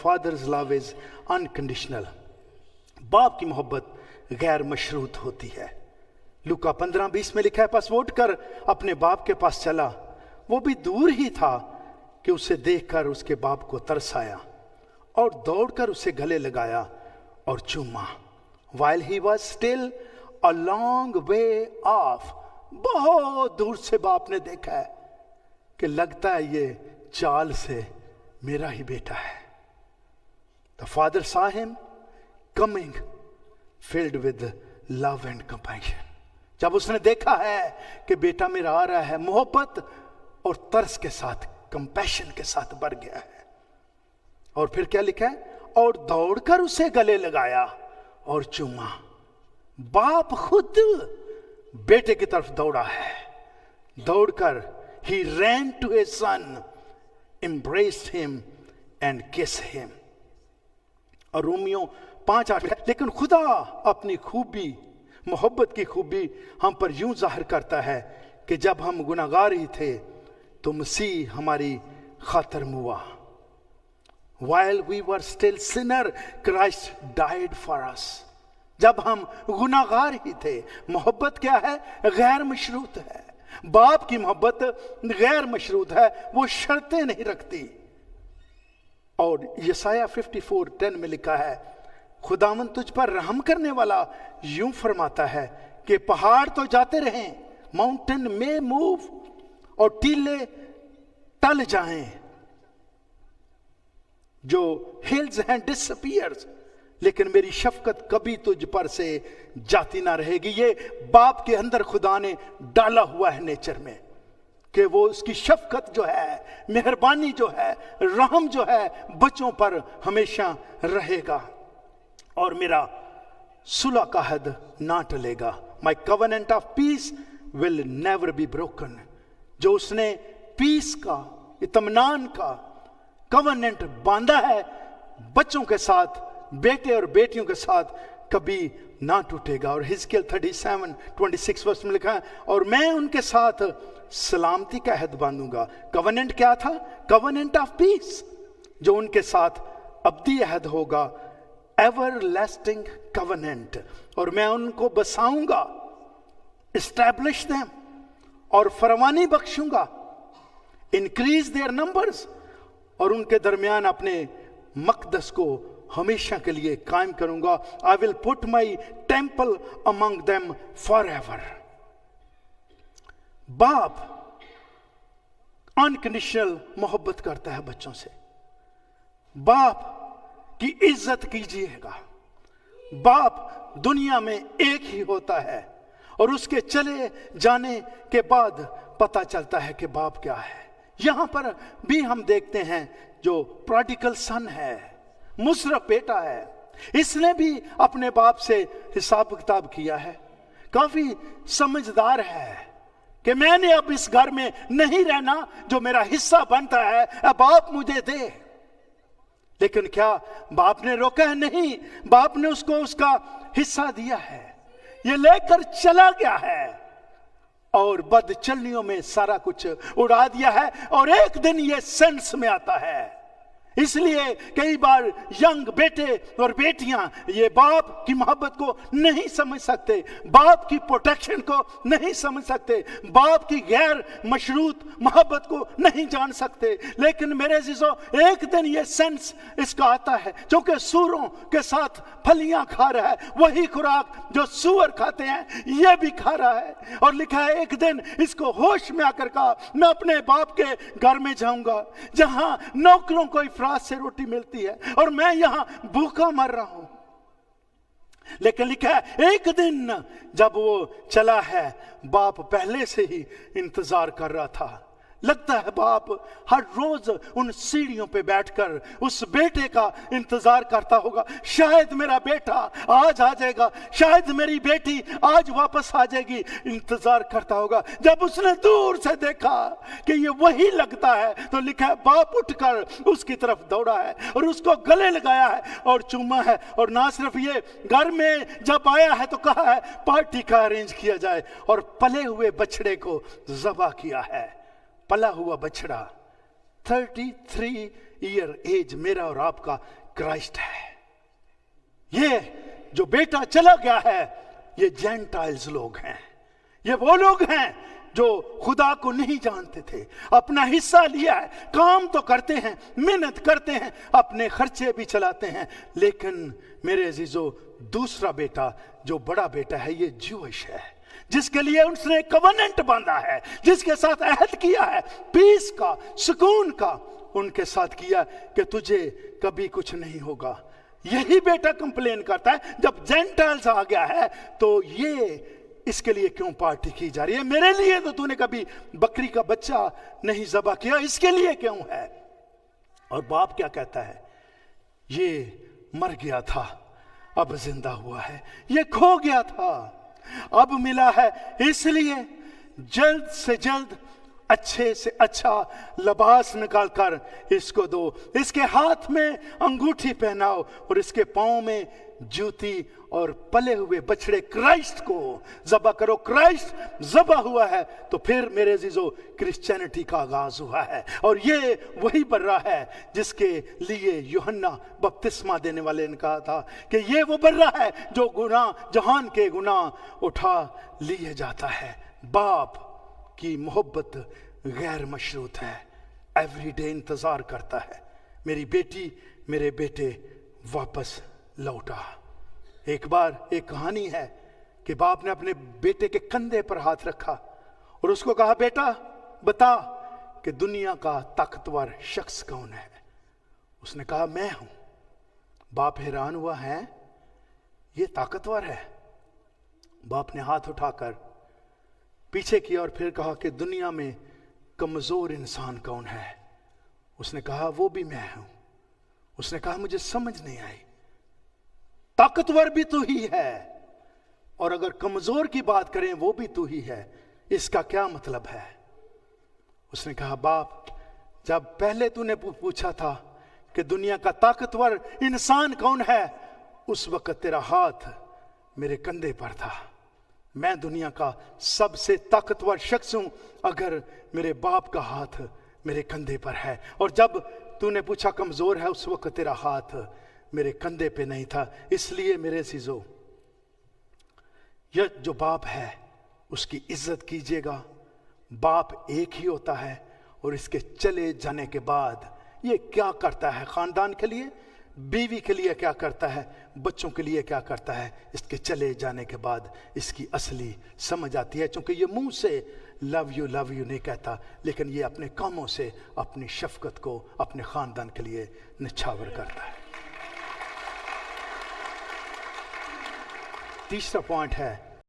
Fathers love is unconditional. बाप की मोहब्बत गैर मशरूत होती है। लूका 15:20 में लिखा है, पास वो उठकर अपने बाप के पास चला, वो भी दूर ही था कि उसे देखकर उसके बाप को तरस आया और दौड़कर उसे गले लगाया और चूमा। While he was still a long way off, बहुत दूर से बाप ने देखा है कि लगता है ये चाल से मेरा ही बेटा है। The father saw him coming, filled with love and compassion. जब उसने देखा है कि बेटा मेरा आ रहा है, मोहब्बत और तरस के साथ, कंपैशन के साथ भर गया है। और फिर क्या लिखा है, और दौड़कर उसे गले लगाया और चूमा। बाप खुद बेटे की तरफ दौड़ा है, दौड़कर he ran to his son, embraced him and kissed him. और रोमियो 5:8, लेकिन खुदा अपनी खूबी, मोहब्बत की खूबी हम पर यूं जाहिर करता है कि जब हम गुनाहगार ही थे तो मसीह हमारी खातिर मुआ। While we were still sinner, Christ died for us. जब हम गुनाहगार ही थे। मोहब्बत क्या है? गैर मशरूत है। बाप की मोहब्बत गैर मशरूत है, वो शर्तें नहीं रखती। और यशाया 54:10 में लिखा है, खुदावन तुझ पर रहम करने वाला यूं फरमाता है कि पहाड़ तो जाते रहें, माउंटेन में मूव, और टीले टल जाएं, जो हिल्स एंड डिसअपीयर्स, लेकिन मेरी शफकत कभी तुझ पर से जाती ना रहेगी। ये बाप के अंदर खुदा ने डाला हुआ है नेचर में, कि वो उसकी शफकत जो है, मेहरबानी जो है, रहम जो है, बच्चों पर हमेशा रहेगा। और मेरा सुलह का अहद ना टलेगा। My covenant of peace will never be broken. जो उसने पीस का, इत्मीनान का कवनेंट बांधा है बच्चों के साथ, बेटे और बेटियों के साथ, कभी ना टूटेगा। और हिजकियेल 37:26 में लिखा है, और मैं उनके साथ सलामती का अहद बांधूंगा। कवनेंट क्या था? कवनेंट ऑफ पीस, जो उनके साथ अब्दी अहद होगा, एवरलास्टिंग कवनेंट। और मैं उनको बसाऊंगा, एस्टैब्लिश देम, और फरमानी बख्शूंगा, इंक्रीज देयर नंबर्स, और उनके दरमियान अपने मकदस को हमेशा के लिए कायम करूंगा। I will put my temple among them for ever. बाप अनकंडीशनल मोहब्बत करता है बच्चों से। बाप की इज्जत कीजिएगा। बाप दुनिया में एक ही होता है, और उसके चले जाने के बाद पता चलता है कि बाप क्या है। यहां पर भी हम देखते हैं, जो प्रोडिगल सन है, मुसरफ बेटा है, इसने भी अपने बाप से हिसाब किताब किया है। काफी समझदार है कि मैंने अब इस घर में नहीं रहना, जो मेरा हिस्सा बनता है अब बाप मुझे दे। लेकिन क्या बाप ने रोका है? नहीं, बाप ने उसको उसका हिस्सा दिया है, ये लेकर चला गया है, और बदचलनियों में सारा कुछ उड़ा दिया है। और एक दिन ये सेंस में आता है। इसलिए कई बार यंग बेटे और बेटियां ये बाप की मोहब्बत को नहीं समझ सकते, बाप की प्रोटेक्शन को नहीं समझ सकते, बाप की गैर मशरूत मोहब्बत को नहीं जान सकते। लेकिन मेरे अजीजों, एक दिन ये सेंस इसका आता है, क्योंकि सूरों के साथ फलियां खा रहा है, वही खुराक जो सूअर खाते हैं ये भी खा रहा है। और लिखा है, एक दिन इसको होश में आकर कहा, मैं अपने बाप के घर में जाऊंगा, जहां नौकरों को इफरात से रोटी मिलती है, और मैं यहां भूखा मर रहा हूं। लेकिन लिखा है, एक दिन जब वो चला है, बाप पहले से ही इंतजार कर रहा था। लगता है बाप हर रोज उन सीढ़ियों पे बैठकर उस बेटे का इंतजार करता होगा, शायद मेरा बेटा आज आ जाएगा, शायद मेरी बेटी आज वापस आ जाएगी। इंतजार करता होगा। जब उसने दूर से देखा कि ये वही लगता है, तो लिखा है बाप उठकर उसकी तरफ दौड़ा है और उसको गले लगाया है और चूमा है। और ना सिर्फ ये, घर में जब आया है तो कहा है पार्टी का अरेंज किया जाए, और पले हुए बछड़े को ज़बह किया है। पला हुआ बछड़ा 33 ईयर एज मेरा और आपका क्राइस्ट है। ये जो बेटा चला गया है, ये जेंटाइल्स लोग हैं, ये वो लोग हैं जो खुदा को नहीं जानते थे, अपना हिस्सा लिया है, काम तो करते हैं, मेहनत करते हैं, अपने खर्चे भी चलाते हैं, लेकिन मेरे अजीजों दूसरा बेटा जो बड़ा बेटा है ये ज्यूइश है, जिसके लिए उसने कवनेंट बांधा है, जिसके साथ अहद किया है, पीस का, सुकून का उनके साथ किया कि तुझे कभी कुछ नहीं होगा। यही बेटा कंप्लेन करता है जब जेंटाइल्स आ गया है तो ये इसके लिए क्यों पार्टी की जा रही है, मेरे लिए तो तूने कभी बकरी का बच्चा नहीं ज़बह किया, इसके लिए क्यों है। और बाप क्या कहता है, ये मर गया था अब जिंदा हुआ है, ये खो गया था अब मिला है, इसलिए जल्द से जल्द अच्छे से अच्छा लिबास निकाल कर इसको दो, इसके हाथ में अंगूठी पहनाओ और इसके पांव में जूती, और पले हुए बछड़े क्राइस्ट को ज़बह करो। क्राइस्ट ज़बह हुआ है तो फिर मेरे अजीजों क्रिश्चियनिटी का आगाज हुआ है। और ये वही बर्रा है जिसके लिए यूहन्ना बपतिस्मा देने वाले ने कहा था कि ये वो बर्रा है जो गुनाह, जहान के गुनाह उठा लिए जाता है। बाप की मोहब्बत गैर मशरूत है, एवरी डे इंतजार करता है मेरी बेटी मेरे बेटे वापस लौटा। एक बार एक कहानी है कि बाप ने अपने बेटे के कंधे पर हाथ रखा और उसको कहा, बेटा बता कि दुनिया का ताकतवर शख्स कौन है। उसने कहा, मैं हूं। बाप हैरान हुआ, है ये ताकतवर है। बाप ने हाथ उठाकर पीछे किया और फिर कहा कि दुनिया में कमजोर इंसान कौन है। उसने कहा, वो भी मैं हूं। उसने कहा, मुझे समझ नहीं आई, ताकतवर भी तू ही है और अगर कमजोर की बात करें वो भी तू ही है, इसका क्या मतलब है। उसने कहा, बाप जब पहले तूने पूछा था कि दुनिया का ताकतवर इंसान कौन है, उस वक्त तेरा हाथ मेरे कंधे पर था। मैं दुनिया का सबसे ताकतवर शख्स हूं अगर मेरे बाप का हाथ मेरे कंधे पर है। और जब तूने पूछा कमजोर है, उस वक्त तेरा हाथ मेरे कंधे पे नहीं था। इसलिए मेरे अजीजों, यह जो बाप है उसकी इज्जत कीजिएगा। बाप एक ही होता है और इसके चले जाने के बाद ये क्या करता है, खानदान के लिए, बीवी के लिए क्या करता है, बच्चों के लिए क्या करता है, इसके चले जाने के बाद इसकी असली समझ आती है। क्योंकि ये मुंह से लव यू नहीं कहता, लेकिन ये अपने कामों से अपनी शफकत को अपने खानदान के लिए निछावर करता है। तीसरा पॉइंट है